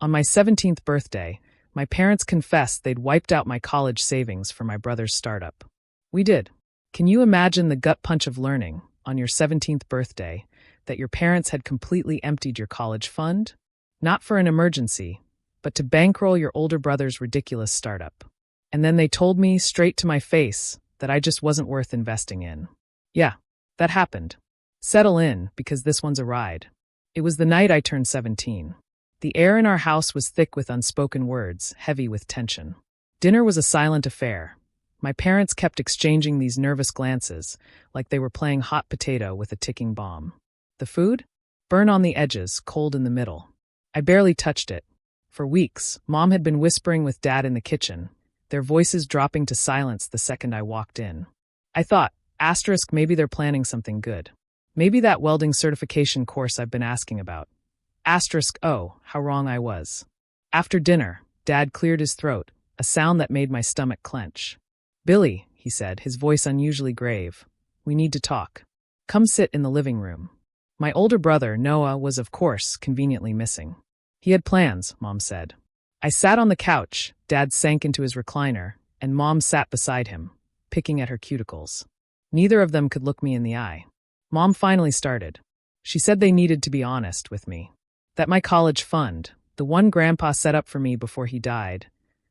On my 17th birthday, my parents confessed they'd wiped out my college savings for my brother's startup. We did. Can you imagine the gut punch of learning, on your 17th birthday, that your parents had completely emptied your college fund? Not for an emergency, but to bankroll your older brother's ridiculous startup. And then they told me straight to my face that I just wasn't worth investing in. Yeah, that happened. Settle in, because this one's a ride. It was the night I turned 17. The air in our house was thick with unspoken words, heavy with tension. Dinner was a silent affair. My parents kept exchanging these nervous glances, like they were playing hot potato with a ticking bomb. The food? Burn on the edges, cold in the middle. I barely touched it. For weeks, Mom had been whispering with Dad in the kitchen, their voices dropping to silence the second I walked in. I thought, maybe they're planning something good. Maybe that welding certification course I've been asking about. Oh, how wrong I was. After dinner, Dad cleared his throat, a sound that made my stomach clench. "Billy," he said, his voice unusually grave, "we need to talk. Come sit in the living room." My older brother, Noah, was of course conveniently missing. He had plans, Mom said. I sat on the couch, Dad sank into his recliner, and Mom sat beside him, picking at her cuticles. Neither of them could look me in the eye. Mom finally started. She said they needed to be honest with me. That my college fund, the one Grandpa set up for me before he died,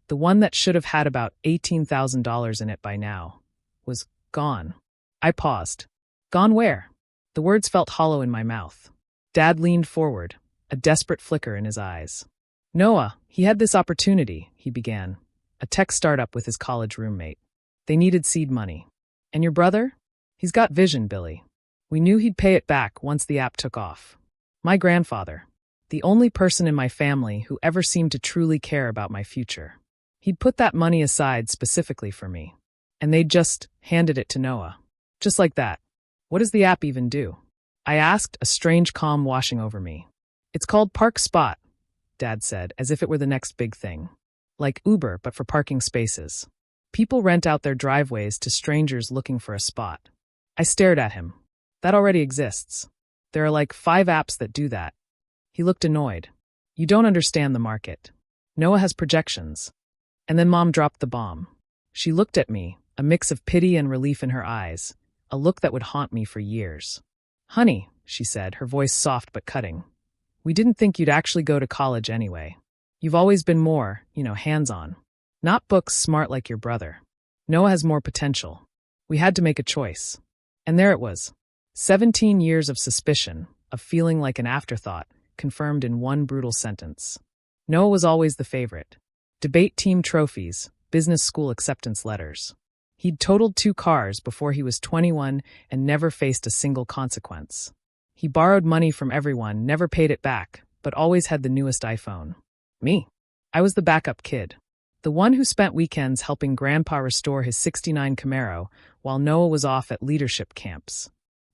the one that should have had about $18,000 in it by now, was gone. I paused. Gone where? The words felt hollow in my mouth. Dad leaned forward, a desperate flicker in his eyes. Noah, he had this opportunity, he began. A tech startup with his college roommate. They needed seed money. And your brother? He's got vision, Billy. We knew he'd pay it back once the app took off. My grandfather. The only person in my family who ever seemed to truly care about my future. He'd put that money aside specifically for me. And they'd just handed it to Noah. Just like that. What does the app even do? I asked, a strange calm washing over me. It's called Park Spot, Dad said, as if it were the next big thing. Like Uber, but for parking spaces. People rent out their driveways to strangers looking for a spot. I stared at him. That already exists. There are like 5 apps that do that. He looked annoyed. You don't understand the market. Noah has projections. And then Mom dropped the bomb. She looked at me, a mix of pity and relief in her eyes, a look that would haunt me for years. Honey, she said, her voice soft but cutting. We didn't think you'd actually go to college anyway. You've always been more, hands-on. Not books smart like your brother. Noah has more potential. We had to make a choice. And there it was. 17 years of suspicion, of feeling like an afterthought, confirmed in one brutal sentence. Noah was always the favorite. Debate team trophies, business school acceptance letters. He'd totaled 2 cars before he was 21 and never faced a single consequence. He borrowed money from everyone, never paid it back, but always had the newest iPhone. Me. I was the backup kid. The one who spent weekends helping Grandpa restore his '69 Camaro while Noah was off at leadership camps.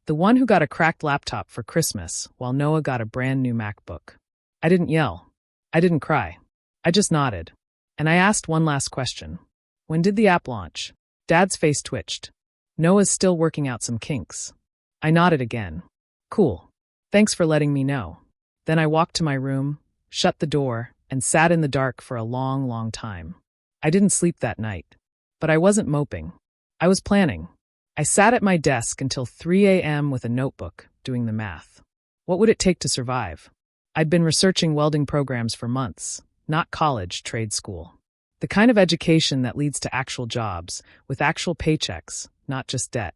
The one who got a cracked laptop for Christmas while Noah got a brand new MacBook. I didn't yell. I didn't cry. I just nodded. And I asked one last question. When did the app launch? Dad's face twitched. Noah's still working out some kinks. I nodded again. Cool. Thanks for letting me know. Then I walked to my room, shut the door, and sat in the dark for a long, long time. I didn't sleep that night. But I wasn't moping. I was planning. I sat at my desk until 3 a.m. with a notebook, doing the math. What would it take to survive? I'd been researching welding programs for months, not college, trade school. The kind of education that leads to actual jobs, with actual paychecks, not just debt.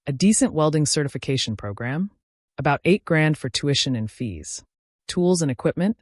A decent welding certification program? About $8,000 for tuition and fees. Tools and equipment?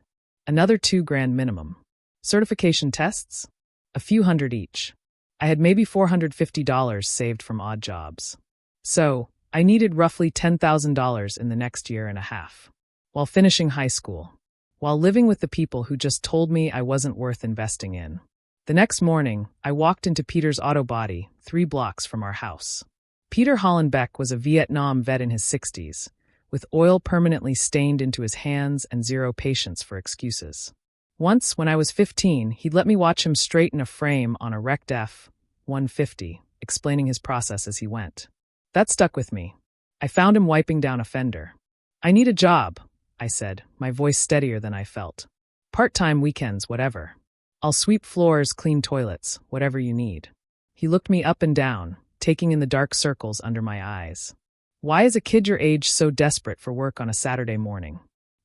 Another $2,000 minimum. Certification tests? A few hundred each. I had maybe $450 saved from odd jobs. So, I needed roughly $10,000 in the next year and a half. While finishing high school. While living with the people who just told me I wasn't worth investing in. The next morning, I walked into Peter's auto body, 3 blocks from our house. Peter Hollenbeck was a Vietnam vet in his 60s, with oil permanently stained into his hands and zero patience for excuses. Once, when I was 15, he'd let me watch him straighten a frame on a wrecked F-150, explaining his process as he went. That stuck with me. I found him wiping down a fender. I need a job, I said, my voice steadier than I felt. Part-time weekends, whatever. I'll sweep floors, clean toilets, whatever you need. He looked me up and down, taking in the dark circles under my eyes. Why is a kid your age so desperate for work on a Saturday morning?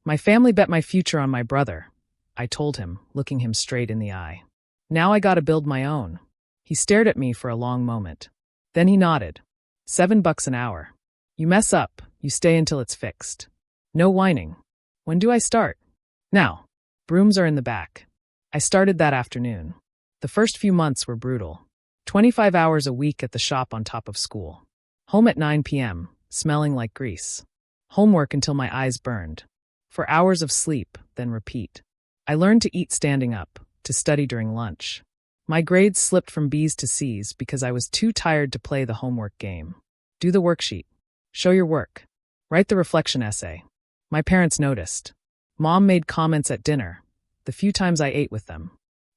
My family bet my future on my brother, I told him, looking him straight in the eye. Now I gotta build my own. He stared at me for a long moment. Then he nodded. $7 an hour. You mess up, you stay until it's fixed. No whining. When do I start? Now. Brooms are in the back. I started that afternoon. The first few months were brutal. 25 hours a week at the shop on top of school. Home at 9 p.m., smelling like grease. Homework until my eyes burned. For hours of sleep, then repeat. I learned to eat standing up, to study during lunch. My grades slipped from B's to C's because I was too tired to play the homework game. Do the worksheet. Show your work. Write the reflection essay. My parents noticed. Mom made comments at dinner, the few times I ate with them.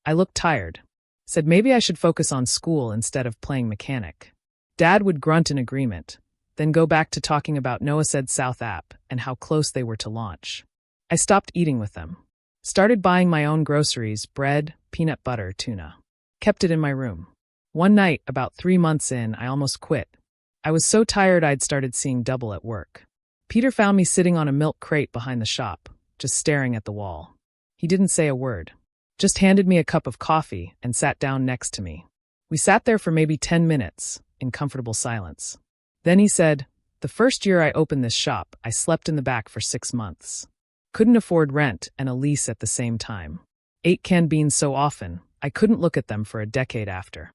I looked tired. Said maybe I should focus on school instead of playing mechanic. Dad would grunt in agreement, then go back to talking about Noah Said South app and how close they were to launch. I stopped eating with them. Started buying my own groceries, bread, peanut butter, tuna. Kept it in my room. One night, about 3 months in, I almost quit. I was so tired I'd started seeing double at work. Peter found me sitting on a milk crate behind the shop, just staring at the wall. He didn't say a word. Just handed me a cup of coffee and sat down next to me. We sat there for maybe 10 minutes, in comfortable silence. Then he said, "The first year I opened this shop, I slept in the back for 6 months. Couldn't afford rent and a lease at the same time. Ate canned beans so often, I couldn't look at them for a decade after."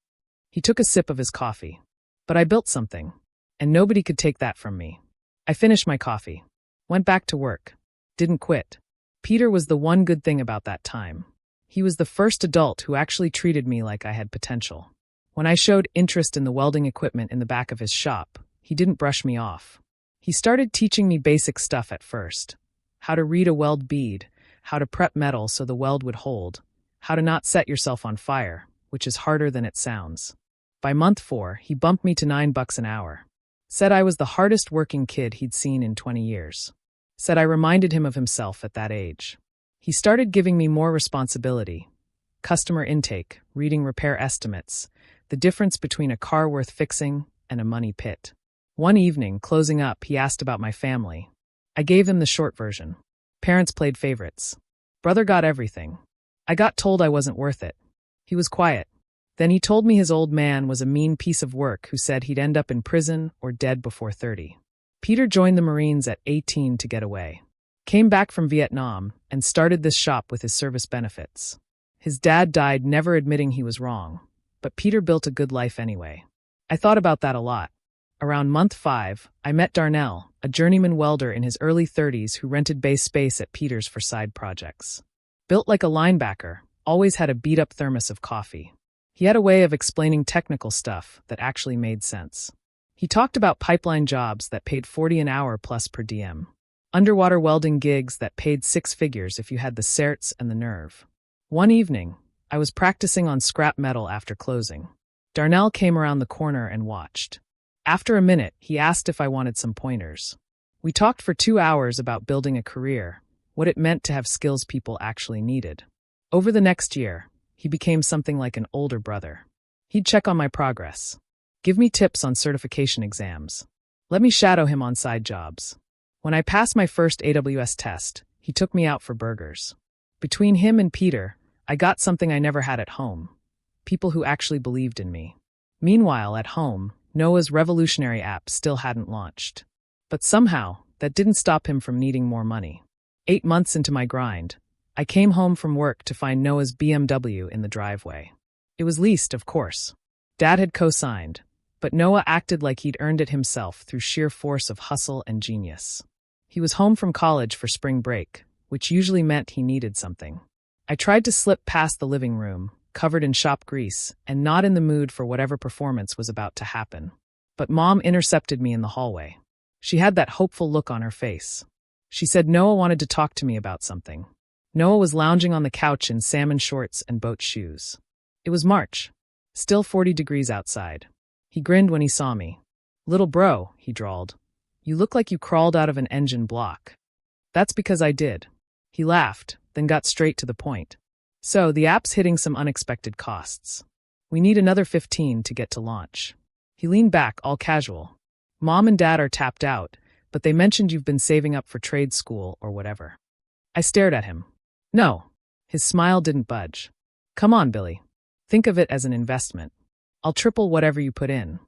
He took a sip of his coffee. But I built something, and nobody could take that from me. I finished my coffee. Went back to work. Didn't quit. Peter was the one good thing about that time. He was the first adult who actually treated me like I had potential. When I showed interest in the welding equipment in the back of his shop, he didn't brush me off. He started teaching me basic stuff at first. How to read a weld bead, how to prep metal so the weld would hold, how to not set yourself on fire, which is harder than it sounds. By month 4, he bumped me to $9 an hour. Said I was the hardest working kid he'd seen in 20 years. Said I reminded him of himself at that age. He started giving me more responsibility. Customer intake, reading repair estimates, the difference between a car worth fixing and a money pit. One evening, closing up, he asked about my family. I gave him the short version. Parents played favorites. Brother got everything. I got told I wasn't worth it. He was quiet. Then he told me his old man was a mean piece of work who said he'd end up in prison or dead before 30. Peter joined the Marines at 18 to get away. Came back from Vietnam and started this shop with his service benefits. His dad died never admitting he was wrong, but Peter built a good life anyway. I thought about that a lot. Around month 5, I met Darnell, a journeyman welder in his early 30s who rented base space at Peter's for side projects. Built like a linebacker, always had a beat-up thermos of coffee. He had a way of explaining technical stuff that actually made sense. He talked about pipeline jobs that paid $40 an hour plus per diem. Underwater welding gigs that paid 6 figures if you had the certs and the nerve. One evening, I was practicing on scrap metal after closing. Darnell came around the corner and watched. After a minute, he asked if I wanted some pointers. We talked for 2 hours about building a career, what it meant to have skills people actually needed. Over the next year, he became something like an older brother. He'd check on my progress. Give me tips on certification exams. Let me shadow him on side jobs. When I passed my first AWS test, he took me out for burgers. Between him and Peter, I got something I never had at home. People who actually believed in me. Meanwhile, at home, Noah's revolutionary app still hadn't launched. But somehow, that didn't stop him from needing more money. 8 months into my grind, I came home from work to find Noah's BMW in the driveway. It was leased, of course. Dad had co-signed, but Noah acted like he'd earned it himself through sheer force of hustle and genius. He was home from college for spring break, which usually meant he needed something. I tried to slip past the living room, covered in shop grease, and not in the mood for whatever performance was about to happen. But Mom intercepted me in the hallway. She had that hopeful look on her face. She said Noah wanted to talk to me about something. Noah was lounging on the couch in salmon shorts and boat shoes. It was March. Still 40 degrees outside. He grinned when he saw me. "Little bro," he drawled. "You look like you crawled out of an engine block." "That's because I did." He laughed, then got straight to the point. So, the app's hitting some unexpected costs. We need another 15 to get to launch. He leaned back, all casual. Mom and Dad are tapped out, but they mentioned you've been saving up for trade school or whatever. I stared at him. No. His smile didn't budge. Come on, Billy. Think of it as an investment. I'll triple whatever you put in.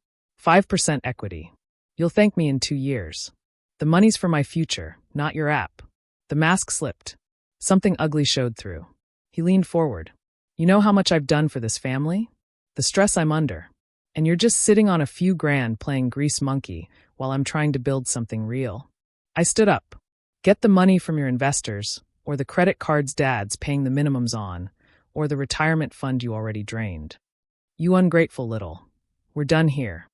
5% equity. You'll thank me in 2 years. The money's for my future, not your app. The mask slipped. Something ugly showed through. He leaned forward. You know how much I've done for this family? The stress I'm under. And you're just sitting on a few grand playing grease monkey while I'm trying to build something real. I stood up. Get the money from your investors, or the credit cards Dad's paying the minimums on, or the retirement fund you already drained. You ungrateful little. We're done here.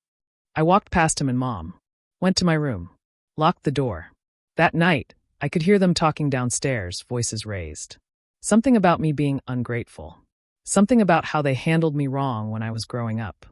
I walked past him and Mom. Went to my room. Locked the door. That night, I could hear them talking downstairs, voices raised. Something about me being ungrateful. Something about how they handled me wrong when I was growing up.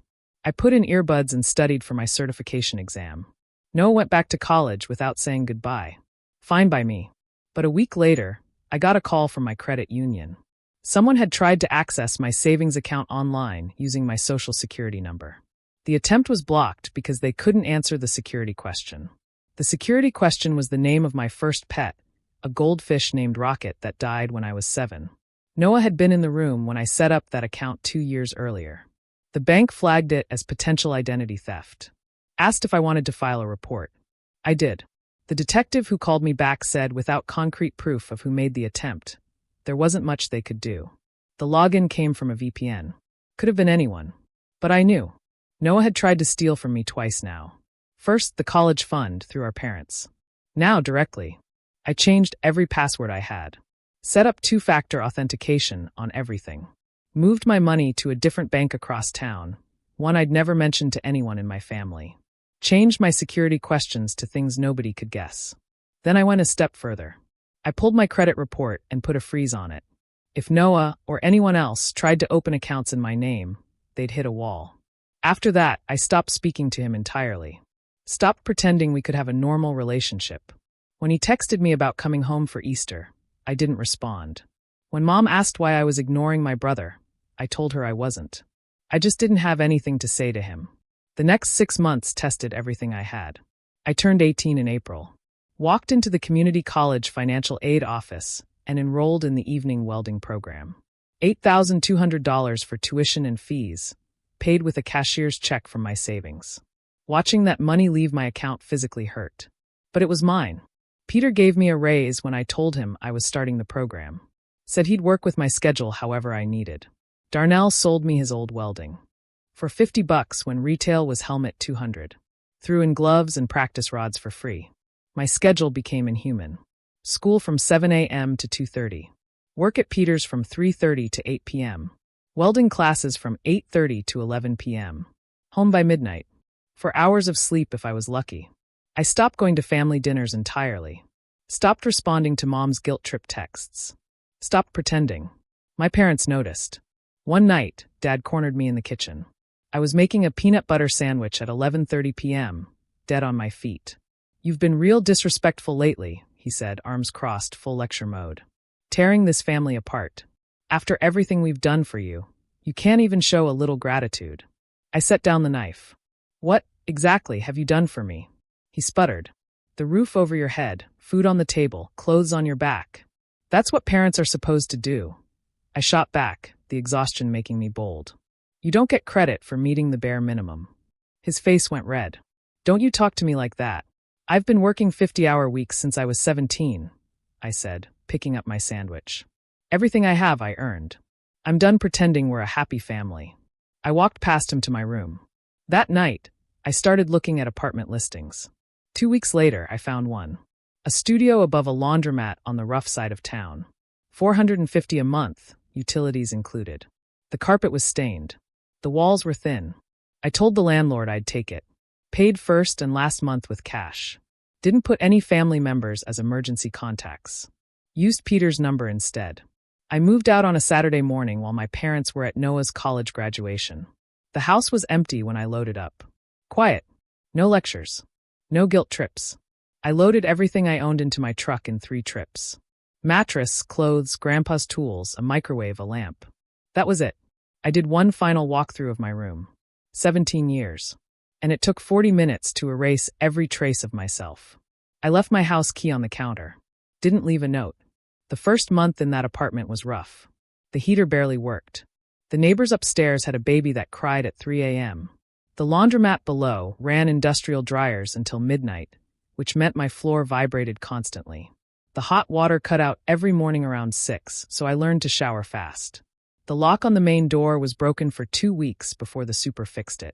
I put in earbuds and studied for my certification exam. Noah went back to college without saying goodbye. Fine by me. But a week later, I got a call from my credit union. Someone had tried to access my savings account online using my social security number. The attempt was blocked because they couldn't answer the security question. The security question was the name of my first pet, a goldfish named Rocket that died when I was 7. Noah had been in the room when I set up that account 2 years earlier. The bank flagged it as potential identity theft. Asked if I wanted to file a report. I did. The detective who called me back said without concrete proof of who made the attempt, there wasn't much they could do. The login came from a VPN. Could have been anyone. But I knew. Noah had tried to steal from me twice now. First, the college fund through our parents. Now, directly. I changed every password I had. Set up 2-factor authentication on everything. Moved my money to a different bank across town, one I'd never mentioned to anyone in my family. Changed my security questions to things nobody could guess. Then I went a step further. I pulled my credit report and put a freeze on it. If Noah or anyone else tried to open accounts in my name, they'd hit a wall. After that, I stopped speaking to him entirely. Stopped pretending we could have a normal relationship. When he texted me about coming home for Easter, I didn't respond. When Mom asked why I was ignoring my brother, I told her I wasn't. I just didn't have anything to say to him. The next 6 months tested everything I had. I turned 18 in April. Walked into the community college financial aid office and enrolled in the evening welding program. $8,200 for tuition and fees, paid with a cashier's check from my savings. Watching that money leave my account physically hurt. But it was mine. Peter gave me a raise when I told him I was starting the program. Said he'd work with my schedule however I needed. Darnell sold me his old welding. For $50 when retail was helmet $200. Threw in gloves and practice rods for free. My schedule became inhuman. School from 7 a.m. to 2:30. Work at Peter's from 3:30 to 8 p.m. Welding classes from 8:30 to 11 p.m. Home by midnight. For hours of sleep if I was lucky. I stopped going to family dinners entirely. Stopped responding to Mom's guilt trip texts. Stopped pretending. My parents noticed. One night, Dad cornered me in the kitchen. I was making a peanut butter sandwich at 11:30 p.m., dead on my feet. You've been real disrespectful lately, he said, arms crossed, full lecture mode. Tearing this family apart. After everything we've done for you, you can't even show a little gratitude. I set down the knife. What, exactly, have you done for me? He sputtered. The roof over your head, food on the table, clothes on your back. That's what parents are supposed to do. I shot back, the exhaustion making me bold. You don't get credit for meeting the bare minimum. His face went red. Don't you talk to me like that. I've been working 50-hour weeks since I was 17, I said, picking up my sandwich. Everything I have I earned. I'm done pretending we're a happy family. I walked past him to my room. That night, I started looking at apartment listings. 2 weeks later, I found one. A studio above a laundromat on the rough side of town. $450 a month, utilities included. The carpet was stained. The walls were thin. I told the landlord I'd take it. Paid first and last month with cash. Didn't put any family members as emergency contacts. Used Peter's number instead. I moved out on a Saturday morning while my parents were at Noah's college graduation. The house was empty when I loaded up. Quiet. No lectures. No guilt trips. I loaded everything I owned into my truck in 3 trips. Mattress, clothes, grandpa's tools, a microwave, a lamp. That was it. I did one final walkthrough of my room. 17 years. And it took 40 minutes to erase every trace of myself. I left my house key on the counter. Didn't leave a note. The first month in that apartment was rough. The heater barely worked. The neighbors upstairs had a baby that cried at 3 a.m. The laundromat below ran industrial dryers until midnight, which meant my floor vibrated constantly. The hot water cut out every morning around 6, so I learned to shower fast. The lock on the main door was broken for 2 weeks before the super fixed it.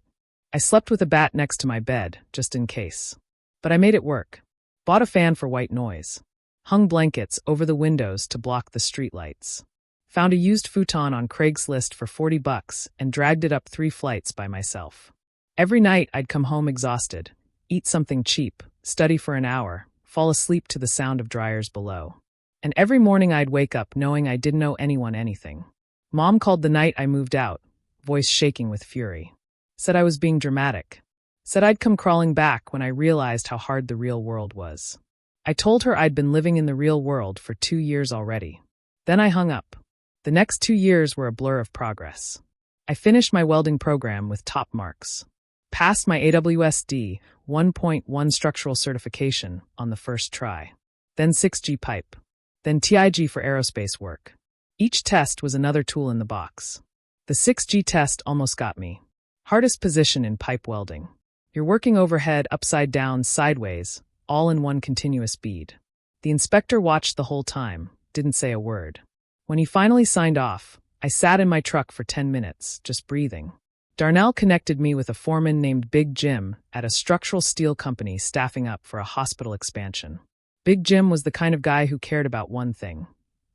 I slept with a bat next to my bed, just in case. But I made it work. Bought a fan for white noise. Hung blankets over the windows to block the streetlights. Found a used futon on Craigslist for $40 and dragged it up 3 flights by myself. Every night I'd come home exhausted, eat something cheap, study for an hour, fall asleep to the sound of dryers below. And every morning I'd wake up knowing I didn't owe anyone anything. Mom called the night I moved out, voice shaking with fury. Said I was being dramatic. Said I'd come crawling back when I realized how hard the real world was. I told her I'd been living in the real world for 2 years already. Then I hung up. The next 2 years were a blur of progress. I finished my welding program with top marks. Passed my AWSD 1.1 structural certification on the first try. Then 6G pipe. Then TIG for aerospace work. Each test was another tool in the box. The 6G test almost got me. Hardest position in pipe welding. You're working overhead, upside down, sideways, all in one continuous bead. The inspector watched the whole time, didn't say a word. When he finally signed off, I sat in my truck for 10 minutes, just breathing. Darnell connected me with a foreman named Big Jim at a structural steel company staffing up for a hospital expansion. Big Jim was the kind of guy who cared about one thing.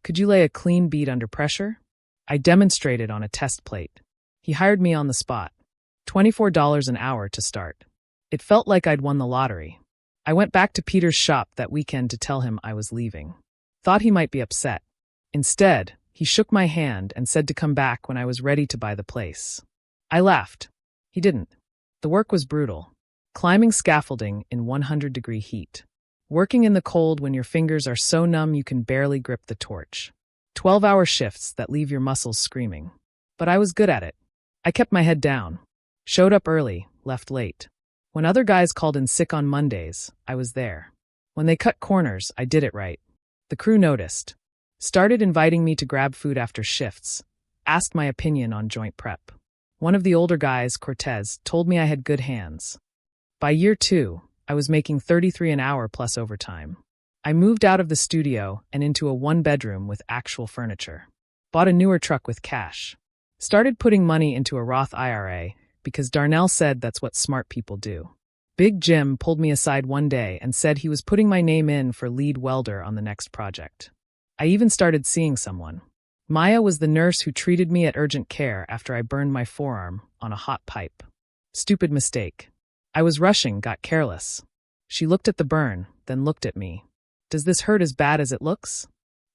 Could you lay a clean bead under pressure? I demonstrated on a test plate. He hired me on the spot. $24 an hour to start. It felt like I'd won the lottery. I went back to Peter's shop that weekend to tell him I was leaving. Thought he might be upset. Instead, he shook my hand and said to come back when I was ready to buy the place. I laughed. He didn't. The work was brutal. Climbing scaffolding in 100-degree heat. Working in the cold when your fingers are so numb you can barely grip the torch. 12-hour shifts that leave your muscles screaming. But I was good at it. I kept my head down. Showed up early, left late. When other guys called in sick on Mondays, I was there. When they cut corners, I did it right. The crew noticed. Started inviting me to grab food after shifts. Asked my opinion on joint prep. One of the older guys, Cortez, told me I had good hands. By year 2, I was making $33 an hour plus overtime. I moved out of the studio and into a 1-bedroom with actual furniture. Bought a newer truck with cash. Started putting money into a Roth IRA because Darnell said that's what smart people do. Big Jim pulled me aside one day and said he was putting my name in for lead welder on the next project. I even started seeing someone. Maya was the nurse who treated me at urgent care after I burned my forearm on a hot pipe. Stupid mistake. I was rushing, got careless. She looked at the burn, then looked at me. Does this hurt as bad as it looks?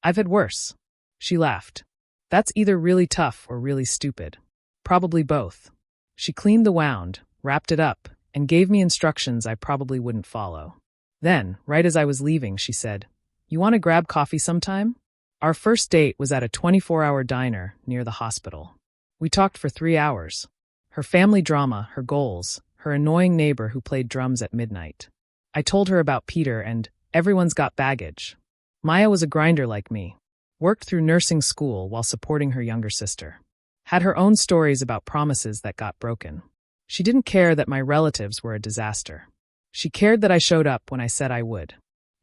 I've had worse. She laughed. That's either really tough or really stupid. Probably both. She cleaned the wound, wrapped it up, and gave me instructions I probably wouldn't follow. Then, right as I was leaving, she said, "You want to grab coffee sometime?" Our first date was at a 24-hour diner near the hospital. We talked for 3 hours. Her family drama, her goals, her annoying neighbor who played drums at midnight. I told her about Peter and everyone's got baggage. Maya was a grinder like me. Worked through nursing school while supporting her younger sister. Had her own stories about promises that got broken. She didn't care that my relatives were a disaster. She cared that I showed up when I said I would.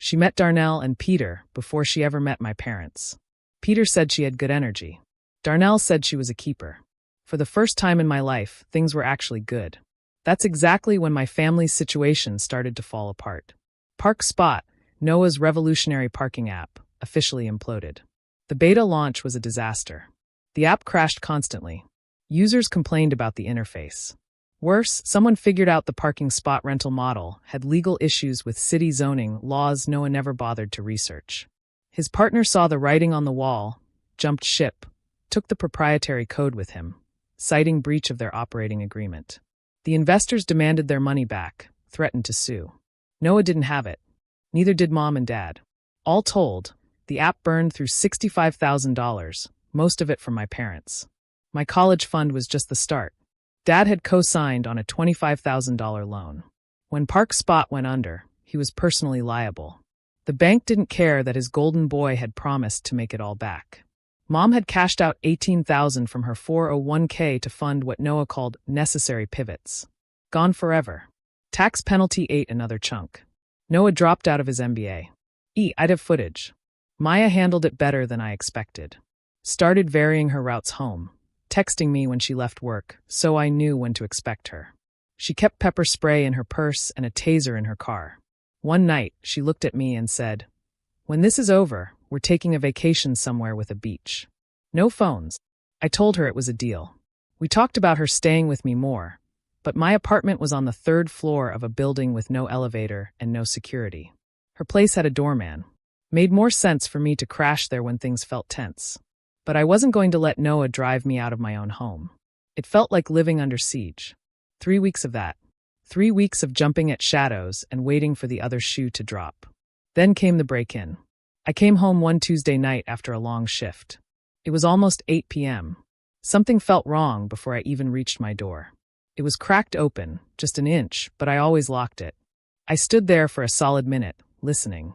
She met Darnell and Peter before she ever met my parents. Peter said she had good energy. Darnell said she was a keeper. For the first time in my life, things were actually good. That's exactly when my family's situation started to fall apart. Park Spot, Noah's revolutionary parking app, officially imploded. The beta launch was a disaster. The app crashed constantly. Users complained about the interface. Worse, someone figured out the parking spot rental model had legal issues with city zoning laws Noah never bothered to research. His partner saw the writing on the wall, jumped ship, took the proprietary code with him, citing breach of their operating agreement. The investors demanded their money back, threatened to sue. Noah didn't have it. Neither did Mom and Dad. All told, The app burned through $65,000, most of it from my parents. My college fund was just the start. Dad had co-signed on a $25,000 loan. When Park Spot went under, he was personally liable. The bank didn't care that his golden boy had promised to make it all back. Mom had cashed out $18,000 from her 401k to fund what Noah called necessary pivots. Gone forever. Tax penalty ate another chunk. Noah dropped out of his MBA. I'd have footage. Maya handled it better than I expected. Started varying her routes home, texting me when she left work, so I knew when to expect her. She kept pepper spray in her purse and a taser in her car. One night, she looked at me and said, "When this is over, we're taking a vacation somewhere with a beach. No phones." I told her it was a deal. We talked about her staying with me more, but my apartment was on the 3rd floor of a building with no elevator and no security. Her place had a doorman. Made more sense for me to crash there when things felt tense. But I wasn't going to let Noah drive me out of my own home. It felt like living under siege. 3 weeks of that. 3 weeks of jumping at shadows and waiting for the other shoe to drop. Then came the break-in. I came home one Tuesday night after a long shift. It was almost 8 p.m. Something felt wrong before I even reached my door. It was cracked open, just an inch, but I always locked it. I stood there for a solid minute, listening.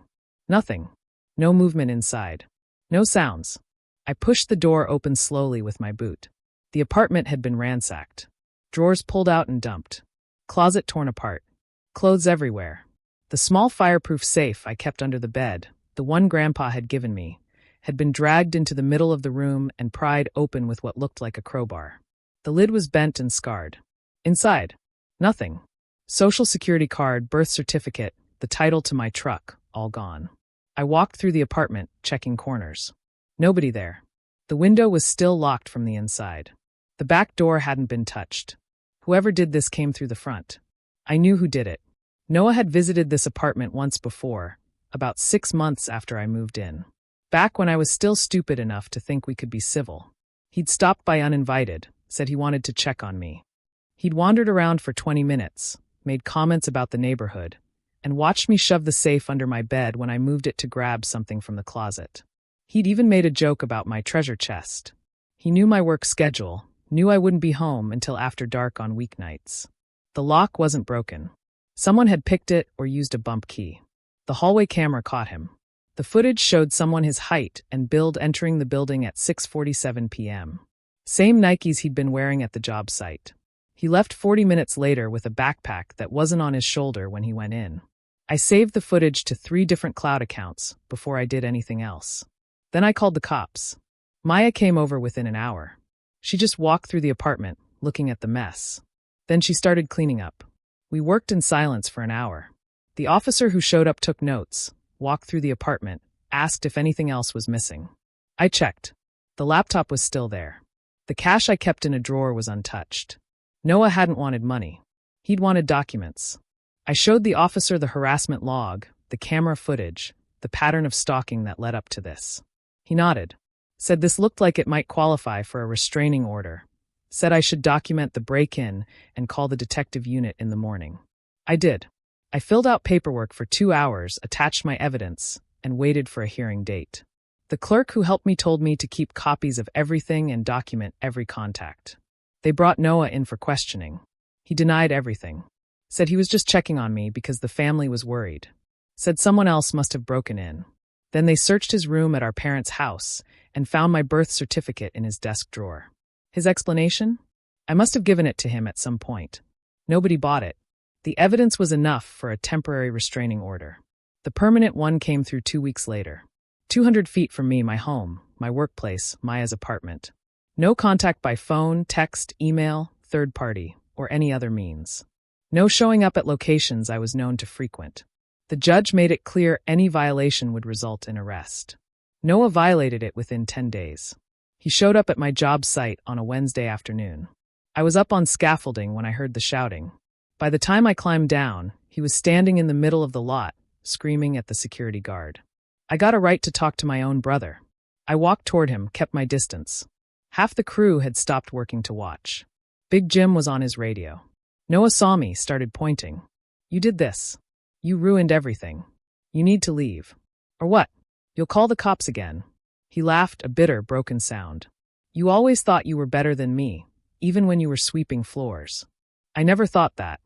Nothing. No movement inside. No sounds. I pushed the door open slowly with my boot. The apartment had been ransacked. Drawers pulled out and dumped. Closet torn apart. Clothes everywhere. The small fireproof safe I kept under the bed, the one Grandpa had given me, had been dragged into the middle of the room and pried open with what looked like a crowbar. The lid was bent and scarred. Inside, nothing. Social Security card, birth certificate, the title to my truck, all gone. I walked through the apartment, checking corners. Nobody there. The window was still locked from the inside. The back door hadn't been touched. Whoever did this came through the front. I knew who did it. Noah had visited this apartment once before, about 6 months after I moved in. Back when I was still stupid enough to think we could be civil. He'd stopped by uninvited, said he wanted to check on me. He'd wandered around for 20 minutes, made comments about the neighborhood, and watched me shove the safe under my bed when I moved it to grab something from the closet. He'd even made a joke about my treasure chest. He knew my work schedule, knew I wouldn't be home until after dark on weeknights. The lock wasn't broken. Someone had picked it or used a bump key. The hallway camera caught him. The footage showed someone his height and build entering the building at 6:47 p.m. Same Nikes he'd been wearing at the job site. He left 40 minutes later with a backpack that wasn't on his shoulder when he went in. I saved the footage to 3 different cloud accounts before I did anything else. Then I called the cops. Maya came over within an hour. She just walked through the apartment, looking at the mess. Then she started cleaning up. We worked in silence for an hour. The officer who showed up took notes, walked through the apartment, asked if anything else was missing. I checked. The laptop was still there. The cash I kept in a drawer was untouched. Noah hadn't wanted money. He'd wanted documents. I showed the officer the harassment log, the camera footage, the pattern of stalking that led up to this. He nodded. Said this looked like it might qualify for a restraining order. Said I should document the break-in and call the detective unit in the morning. I did. I filled out paperwork for 2 hours, attached my evidence, and waited for a hearing date. The clerk who helped me told me to keep copies of everything and document every contact. They brought Noah in for questioning. He denied everything. Said he was just checking on me because the family was worried. Said someone else must have broken in. Then they searched his room at our parents' house and found my birth certificate in his desk drawer. His explanation? I must have given it to him at some point. Nobody bought it. The evidence was enough for a temporary restraining order. The permanent one came through 2 weeks later. 200 feet from me, my home, my workplace, Maya's apartment. No contact by phone, text, email, third party, or any other means. No showing up at locations I was known to frequent. The judge made it clear any violation would result in arrest. Noah violated it within 10 days. He showed up at my job site on a Wednesday afternoon. I was up on scaffolding when I heard the shouting. By the time I climbed down, he was standing in the middle of the lot, screaming at the security guard. I got a right to talk to my own brother. I walked toward him, kept my distance. Half the crew had stopped working to watch. Big Jim was on his radio. Noah saw me, started pointing. You did this. You ruined everything. You need to leave. Or what? You'll call the cops again. He laughed, a bitter, broken sound. You always thought you were better than me, even when you were sweeping floors. I never thought that.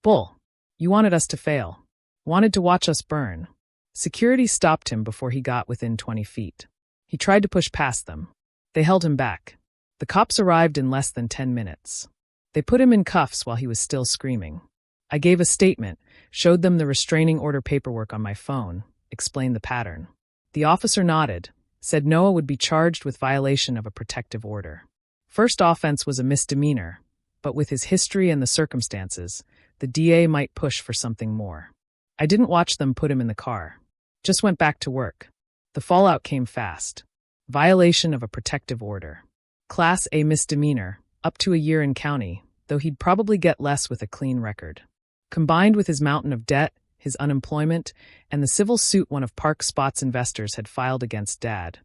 Bull. You wanted us to fail. Wanted to watch us burn. Security stopped him before he got within 20 feet. He tried to push past them. They held him back. The cops arrived in less than 10 minutes. They put him in cuffs while he was still screaming. I gave a statement, showed them the restraining order paperwork on my phone, explained the pattern. The officer nodded, said Noah would be charged with violation of a protective order. First offense was a misdemeanor, but with his history and the circumstances, the DA might push for something more. I didn't watch them put him in the car. Just went back to work. The fallout came fast. Violation of a protective order. Class A misdemeanor, up to a year in county, though he'd probably get less with a clean record. Combined with his mountain of debt, his unemployment, and the civil suit one of Park Spot's investors had filed against Dad,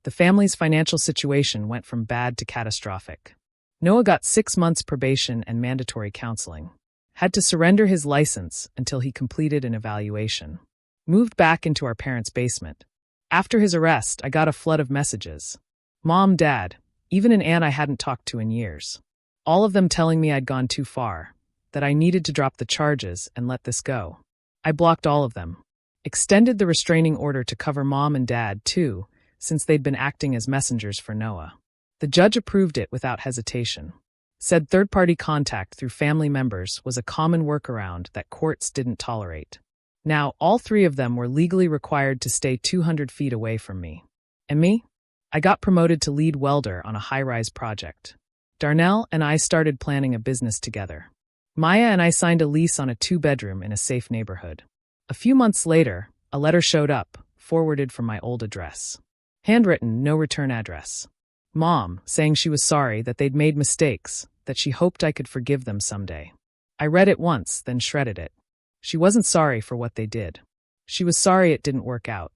the family's financial situation went from bad to catastrophic. Noah got 6 months probation and mandatory counseling. Had to surrender his license until he completed an evaluation. Moved back into our parents' basement. After his arrest, I got a flood of messages. Mom, Dad, even an aunt I hadn't talked to in years. All of them telling me I'd gone too far, that I needed to drop the charges and let this go. I blocked all of them. Extended the restraining order to cover Mom and Dad, too, since they'd been acting as messengers for Noah. The judge approved it without hesitation. Said third-party contact through family members was a common workaround that courts didn't tolerate. Now, all 3 of them were legally required to stay 200 feet away from me. And me? I got promoted to lead welder on a high-rise project. Darnell and I started planning a business together. Maya and I signed a lease on a 2-bedroom in a safe neighborhood. A few months later, a letter showed up, forwarded from my old address. Handwritten, no return address. Mom, saying she was sorry that they'd made mistakes, that she hoped I could forgive them someday. I read it once, then shredded it. She wasn't sorry for what they did. She was sorry it didn't work out.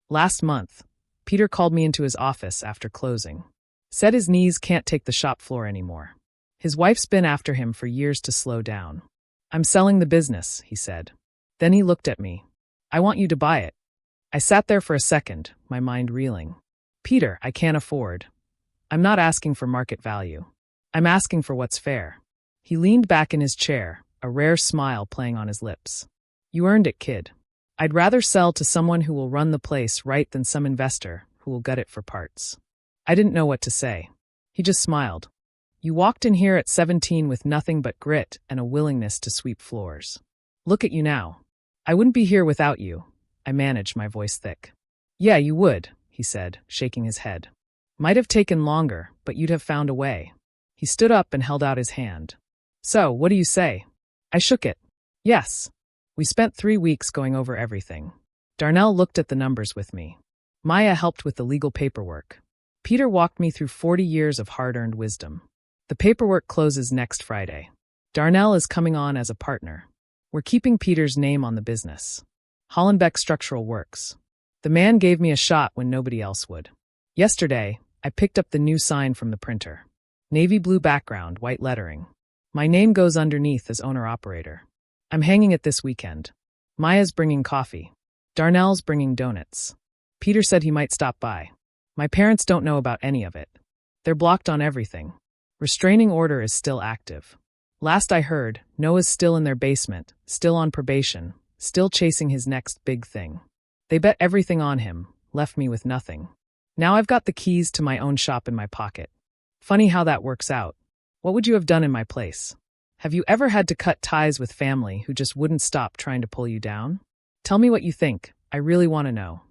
Last month, Peter called me into his office after closing. Said his knees can't take the shop floor anymore. His wife's been after him for years to slow down. I'm selling the business, he said. Then he looked at me. I want you to buy it. I sat there for a second, my mind reeling. Peter, I can't afford. I'm not asking for market value. I'm asking for what's fair. He leaned back in his chair, a rare smile playing on his lips. You earned it, kid. I'd rather sell to someone who will run the place right than some investor who will gut it for parts. I didn't know what to say. He just smiled. You walked in here at 17 with nothing but grit and a willingness to sweep floors. Look at you now. I wouldn't be here without you. I managed, my voice thick. Yeah, you would, he said, shaking his head. Might have taken longer, but you'd have found a way. He stood up and held out his hand. So, what do you say? I shook it. Yes. We spent 3 weeks going over everything. Darnell looked at the numbers with me. Maya helped with the legal paperwork. Peter walked me through 40 years of hard-earned wisdom. The paperwork closes next Friday. Darnell is coming on as a partner. We're keeping Peter's name on the business. Hollenbeck Structural Works. The man gave me a shot when nobody else would. Yesterday, I picked up the new sign from the printer. Navy blue background, white lettering. My name goes underneath as owner-operator. I'm hanging it this weekend. Maya's bringing coffee. Darnell's bringing donuts. Peter said he might stop by. My parents don't know about any of it. They're blocked on everything. Restraining order is still active. Last I heard, Noah's still in their basement, still on probation, still chasing his next big thing. They bet everything on him, left me with nothing. Now I've got the keys to my own shop in my pocket. Funny how that works out. What would you have done in my place? Have you ever had to cut ties with family who just wouldn't stop trying to pull you down? Tell me what you think. I really want to know.